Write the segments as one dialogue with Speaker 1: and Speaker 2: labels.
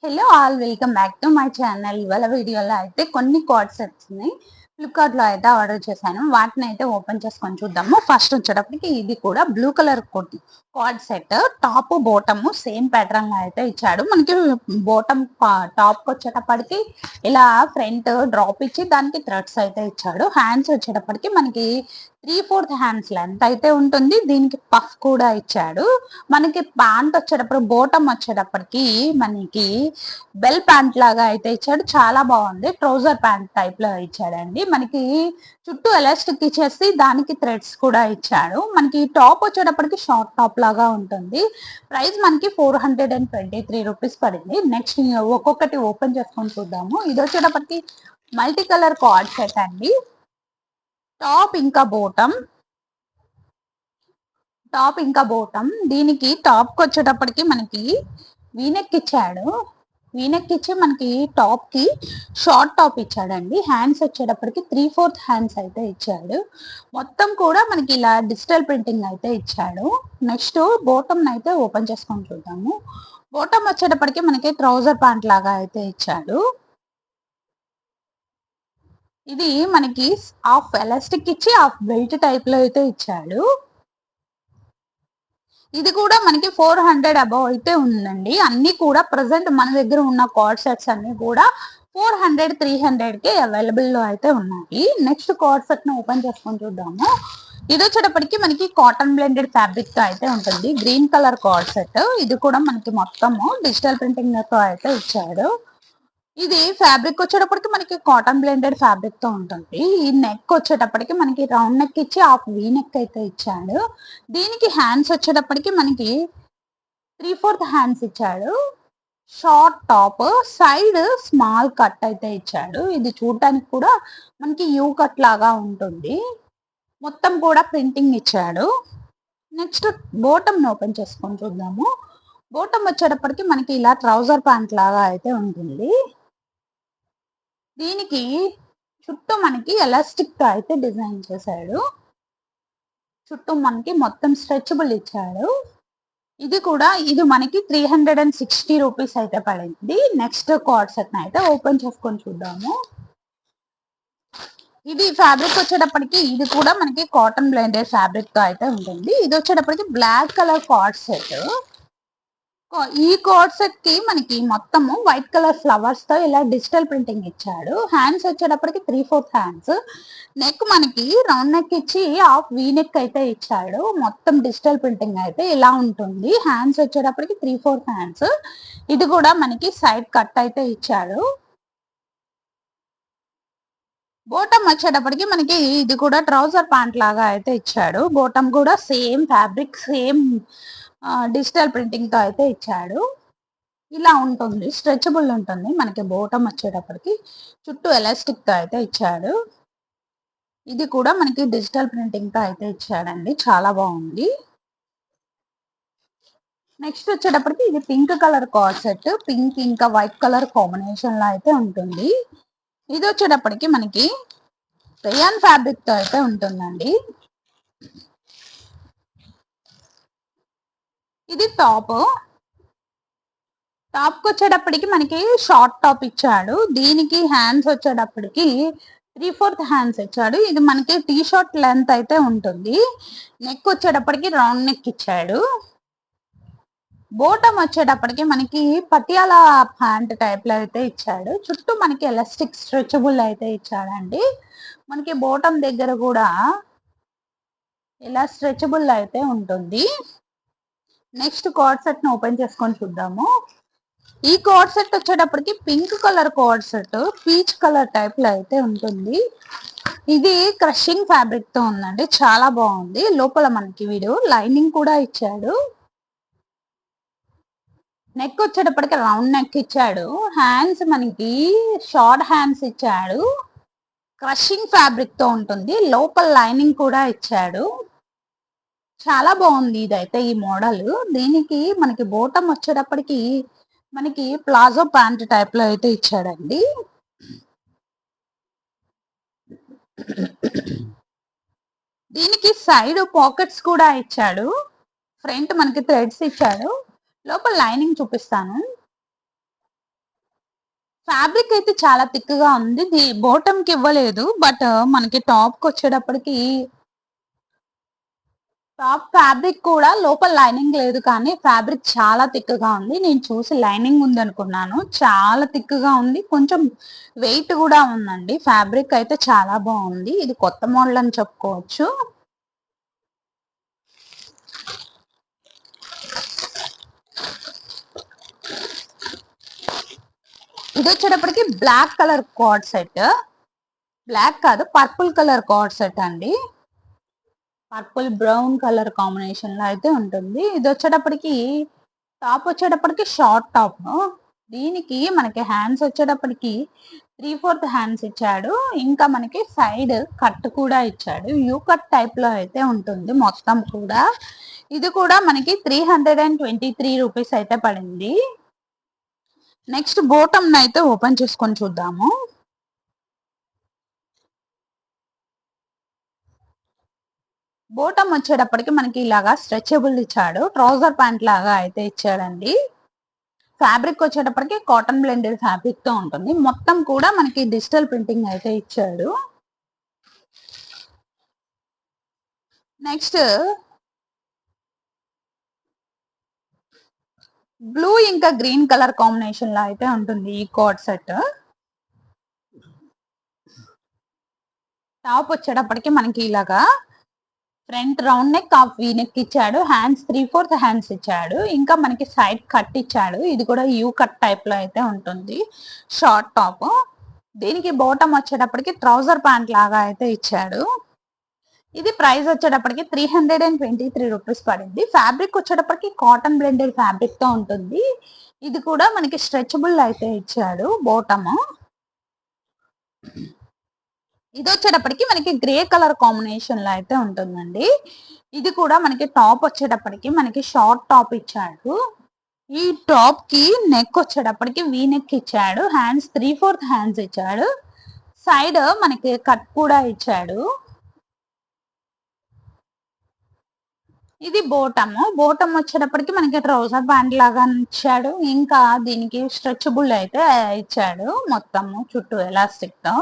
Speaker 1: Hello all welcome back to my channel. ఇవాళ వీడియోలో అయితే కొన్ని కార్డ్ సెట్స్ ని ఫ్లిప్కార్ట్ లో అయితే ఆర్డర్ చేశాను. వాటిని అయితే ఓపెన్ చేసుకొని చూద్దాము. ఫస్ట్ వచ్చేటప్పటికి ఇది కూడా blue colour card set, top bottom same pattern లో అయితే ఇచ్చాడు. మనకి బోటమ్ టాప్ వచ్చేటప్పటికి ఇలా ఫ్రంట్ డ్రాప్ ఇచ్చి దానికి థ్రెడ్స్ అయితే ఇచ్చాడు. హ్యాండ్స్ వచ్చేటప్పటికి మనకి 3/4 హ్యాండ్స్ లెంత్ అయితే ఉంటుంది. దీనికి పఫ్ కూడా ఇచ్చాడు. మనకి ప్యాంట్ వచ్చేటప్పుడు బోటమ్ వచ్చేటప్పటికి మనకి బెల్ ప్యాంట్ లాగా అయితే ఇచ్చాడు. చాలా బాగుంది. ట్రౌజర్ ప్యాంట్ టైప్ లో ఇచ్చాడండి. మనకి చుట్టూ ఎలాస్టిక్ ఇచ్చేసి దానికి థ్రెడ్స్ కూడా ఇచ్చాడు. మనకి టాప్ వచ్చేటప్పటికి షార్ట్ టాప్ లాగా ఉంటుంది. ప్రైస్ మనకి 423 రూపీస్ పడింది. నెక్స్ట్ ఒక్కొక్కటి ఓపెన్ చేసుకొని చూద్దాము. ఇది వచ్చేటప్పటికి మల్టీ కలర్ కార్డ్ సెట్ అండి. టాప్ ఇంకా బోటం దీనికి టాప్ కి వచ్చేటప్పటికి మనకి వీనెక్ ఇచ్చాడు. వీనెక్ ఇచ్చి మనకి టాప్ కి షార్ట్ టాప్ ఇచ్చాడండి. హ్యాండ్స్ వచ్చేటప్పటికి 3/4 హ్యాండ్స్ అయితే ఇచ్చాడు. మొత్తం కూడా మనకి ఇలా డిజిటల్ ప్రింటింగ్ అయితే ఇచ్చాడు. నెక్స్ట్ బోటమ్ అయితే ఓపెన్ చేసుకొని చూద్దాము. బోటమ్ వచ్చేటప్పటికి మనకి ట్రౌజర్ ప్యాంట్ లాగా అయితే ఇచ్చాడు. ఇది మనకి హాఫ్ ఎలాస్టిక్ ఇచ్చి హాఫ్ బెల్ట్ టైప్ లో అయితే ఇచ్చాడు. ఇది కూడా మనకి 400 అబౌవ్ అయితే ఉందండి. అన్ని కూడా ప్రజెంట్ మన దగ్గర ఉన్న కార్డ్ సెట్స్ అన్ని కూడా 400, 300 కి అవైలబుల్ లో అయితే ఉన్నాయి. నెక్స్ట్ కార్డ్ సెట్ ను ఓపెన్ చేసుకొని చూద్దాము. ఇది వచ్చేటప్పటికి మనకి కాటన్ బ్లెండెడ్ ఫ్యాబ్రిక్ తో అయితే ఉంటుంది. Green colour card set. ఇది కూడా మనకి మొత్తము డిజిటల్ ప్రింటింగ్ తో అయితే ఇచ్చాడు. ఇది ఫ్యాబ్రిక్ వచ్చేటప్పటికి మనకి కాటన్ బ్లెండెడ్ ఫ్యాబ్రిక్ తో ఉంటుంది. ఈ నెక్ వచ్చేటప్పటికి మనకి రౌండ్ నెక్ ఇచ్చి హాఫ్ వీ నెక్ అయితే ఇచ్చాడు. దీనికి హ్యాండ్స్ వచ్చేటప్పటికి మనకి 3/4 హ్యాండ్స్ ఇచ్చాడు. Short top, side small cut అయితే ఇచ్చాడు. ఇది చూడటానికి కూడా మనకి యూ కట్ లాగా ఉంటుంది. మొత్తం కూడా ప్రింటింగ్ ఇచ్చాడు. నెక్స్ట్ బోటమ్ ఓపెన్ చేసుకొని చూద్దాము. బోటమ్ వచ్చేటప్పటికి మనకి ఇలా ట్రౌజర్ ప్యాంట్ లాగా అయితే ఉంటుంది. దీనికి చుట్టూ మనకి ఎలాస్టిక్ తో అయితే డిజైన్ చేశాడు. చుట్టూ మనకి మొత్తం స్ట్రెచబుల్ ఇచ్చాడు. ఇది మనకి 360 రూపీస్ అయితే పడింది. నెక్స్ట్ కార్డ్ సెట్ అయితే ఓపెన్ చేసుకొని చూద్దాము. ఇది ఫ్యాబ్రిక్ వచ్చేటప్పటికి ఇది కూడా మనకి కాటన్ బ్లెండెడ్ ఫ్యాబ్రిక్ తో అయితే ఉంటుంది. ఇది వచ్చేటప్పటికి బ్లాక్ కలర్ కార్డ్ సెట్. ఈ కోడ్ సెట్ కి మనకి మొత్తము వైట్ కలర్ ఫ్లవర్స్ తో ఇలా డిజిటల్ ప్రింటింగ్ ఇచ్చాడు. హ్యాండ్స్ వచ్చేటప్పటికి 3/4 హ్యాండ్స్. నెక్ మనకి రౌండ్ నెక్ ఇచ్చి హాఫ్ వీ నెక్ అయితే ఇచ్చాడు. మొత్తం డిజిటల్ ప్రింటింగ్ అయితే ఇలా ఉంటుంది. హ్యాండ్స్ వచ్చేటప్పటికి 3/4 హ్యాండ్స్. ఇది కూడా మనకి సైడ్ కట్ అయితే ఇచ్చాడు. బోటమ్ వచ్చేటప్పటికి మనకి ఇది కూడా ట్రౌజర్ ప్యాంట్ లాగా అయితే ఇచ్చాడు. బోటమ్ కూడా same fabric, same digital printing తో అయితే ఇచ్చాడు. ఇలా ఉంటుంది, స్ట్రెచబుల్ ఉంటుంది. మనకి బోటమ్ వచ్చేటప్పటికి చుట్టూ ఎలాస్టిక్ తో అయితే ఇచ్చాడు. ఇది కూడా మనకి డిజిటల్ ప్రింటింగ్ తో అయితే ఇచ్చాడండి. చాలా బాగుంది. నెక్స్ట్ వచ్చేటప్పటికి ఇది pink colour card set. Pink ఇంకా వైట్ కలర్ కాంబినేషన్ లో అయితే ఉంటుంది. ఇది వచ్చేటప్పటికి మనకి రేయాన్ ఫ్యాబ్రిక్ తో అయితే ఉంటుందండి. ఇది టాప్ కి వచ్చేటప్పటికి మనకి షార్ట్ టాప్ ఇచ్చాడు. దీనికి హ్యాండ్స్ వచ్చేటప్పటికి 3/4 హ్యాండ్స్ ఇచ్చాడు. ఇది మనకి టీ షర్ట్ లెంత్ అయితే ఉంటుంది. నెక్ వచ్చేటప్పటికి రౌండ్ నెక్ ఇచ్చాడు. బోటమ్ వచ్చేటప్పటికి మనకి పటియాలా ప్యాంట్ టైప్ లో అయితే ఇచ్చాడు. చుట్టూ మనకి ఎలాస్టిక్ స్ట్రెచబుల్ అయితే ఇచ్చాడండి. మనకి బోటమ్ దగ్గర కూడా ఇలా స్ట్రెచబుల్ అయితే ఉంటుంది. నెక్స్ట్ కార్డ్ సెట్ ను ఓపెన్ చేసుకొని చూద్దాము. ఈ కార్డ్ సెట్ వచ్చేటప్పటికి pink colour card set, peach colour type లో అయితే ఉంటుంది. ఇది క్రషింగ్ ఫ్యాబ్రిక్ తో ఉందండి. చాలా బాగుంది. లోపల మనకి వీడు లైనింగ్ కూడా ఇచ్చాడు. నెక్ వచ్చేటప్పటికి రౌండ్ నెక్ ఇచ్చాడు. హ్యాండ్స్ మనకి షార్ట్ హ్యాండ్స్ ఇచ్చాడు. క్రషింగ్ ఫ్యాబ్రిక్ తో ఉంటుంది. లోపల లైనింగ్ కూడా ఇచ్చాడు. చాలా బాగుంది ఇదైతే ఈ మోడల్. దీనికి మనకి బోటమ్ వచ్చేటప్పటికి మనకి ప్లాజో ప్యాంట్ టైప్ లో అయితే ఇచ్చాడండి. దీనికి సైడ్ పాకెట్స్ కూడా ఇచ్చాడు. ఫ్రంట్ మనకి థ్రెడ్స్ ఇచ్చాడు. లోపల లైనింగ్ చూపిస్తాను. ఫ్యాబ్రిక్ అయితే చాలా థిక్‌గా ఉంది. బాటమ్‌కి ఇవ్వలేదు. బట్ మనకి టాప్‌కి వచ్చేటప్పటికి టాప్ ఫ్యాబ్రిక్ కూడా లోపల లైనింగ్ లేదు కానీ ఫ్యాబ్రిక్ చాలా థిక్‌గా ఉంది. నేను చూసి లైనింగ్ ఉందనుకున్నాను. చాలా థిక్‌గా ఉంది. కొంచెం వెయిట్ కూడా ఉందండి. ఫ్యాబ్రిక్ అయితే చాలా బాగుంది. ఇది కొత్త మోడల్ అని చెప్పుకోవచ్చు. ఇది వచ్చేటప్పటికి black colour card set. Black కాదు, పర్పుల్ కలర్ కార్డ్ సెట్ అండి. పర్పుల్ బ్రౌన్ కలర్ కాంబినేషన్ లో అయితే ఉంటుంది. ఇది వచ్చేటప్పటికి టాప్ వచ్చేటప్పటికి షార్ట్ టాప్. దీనికి మనకి హ్యాండ్స్ వచ్చేటప్పటికి 3/4 హ్యాండ్స్ ఇచ్చాడు. ఇంకా మనకి సైడ్ కట్ కూడా ఇచ్చాడు. యూ కట్ టైప్ లో అయితే ఉంటుంది మొత్తం కూడా. ఇది కూడా మనకి 323 రూపీస్ అయితే పడింది. నెక్స్ట్ బోటమ్ అయితే ఓపెన్ చేసుకొని చూద్దాము. బోటమ్ వచ్చేటప్పటికి మనకి ఇలాగా స్ట్రెచబుల్ ఇచ్చాడు. ట్రౌజర్ ప్యాంట్ లాగా అయితే ఇచ్చాడండి. ఫ్యాబ్రిక్ వచ్చేటప్పటికి కాటన్ బ్లెండెడ్ ఫ్యాబ్రిక్ తో ఉంటుంది. మొత్తం కూడా మనకి డిజిటల్ ప్రింటింగ్ అయితే ఇచ్చాడు. నెక్స్ట్ బ్లూ ఇంకా గ్రీన్ కలర్ కాంబినేషన్ లో అయితే ఉంటుంది ఈ కోట్ సెట్. టాప్ వచ్చేటప్పటికి మనకి ఇలాగా front round neck, half V neck ఇచ్చాడు. హ్యాండ్స్ 3/4 హ్యాండ్స్ ఇచ్చాడు. ఇంకా మనకి సైడ్ కట్ ఇచ్చాడు. ఇది కూడా యూ కట్ టైప్ లో అయితే ఉంటుంది. Short top. దీనికి బాటమ్ వచ్చేటప్పటికి ట్రౌజర్ ప్యాంట్ లాగా అయితే ఇచ్చాడు. ఇది ప్రైస్ వచ్చేటప్పటికి 323 రూపీస్ పడింది. ఫ్యాబ్రిక్ వచ్చేటప్పటికి కాటన్ బ్లెండెడ్ ఫ్యాబ్రిక్ తో ఉంటుంది. ఇది కూడా మనకి స్ట్రెచబుల్ అయితే ఇచ్చాడు బాటమ్. ఇది వచ్చేటప్పటికి మనకి గ్రే కలర్ కాంబినేషన్ లో అయితే ఉంటుందండి. ఇది కూడా మనకి టాప్ వచ్చేటప్పటికి మనకి షార్ట్ టాప్ ఇచ్చాడు. ఈ టాప్ కి నెక్ వచ్చేటప్పటికి వీ నెక్ ఇచ్చాడు. హ్యాండ్స్ 3/4 హ్యాండ్స్ ఇచ్చాడు. సైడ్ మనకి కట్ కూడా ఇచ్చాడు. ఇది బోటమ్ వచ్చేటప్పటికి మనకి ట్రౌజర్ ప్యాంట్ లాగా ఇచ్చాడు. ఇంకా దీనికి స్ట్రెచబుల్ అయితే ఇచ్చాడు మొత్తము చుట్టూ ఎలాస్టిక్ తో.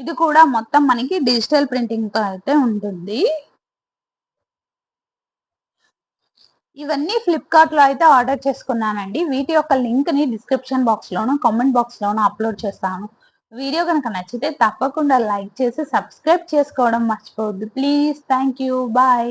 Speaker 1: ఇది కూడా మొత్తం మనకి డిజిటల్ ప్రింటింగ్ తో అయితే ఉంటుంది. ఇవన్నీ ఫ్లిప్కార్ట్ లో అయితే ఆర్డర్ చేసుకున్నానండి. వీటి యొక్క లింక్ ని డిస్క్రిప్షన్ బాక్స్ లోను, కామెంట్ బాక్స్ లోను అప్లోడ్ చేస్తాను. వీడియో కనుక నచ్చితే తప్పకుండా లైక్ చేసి సబ్స్క్రైబ్ చేసుకోవడం మర్చిపోవద్దు ప్లీజ్. Thank you. బాయ్.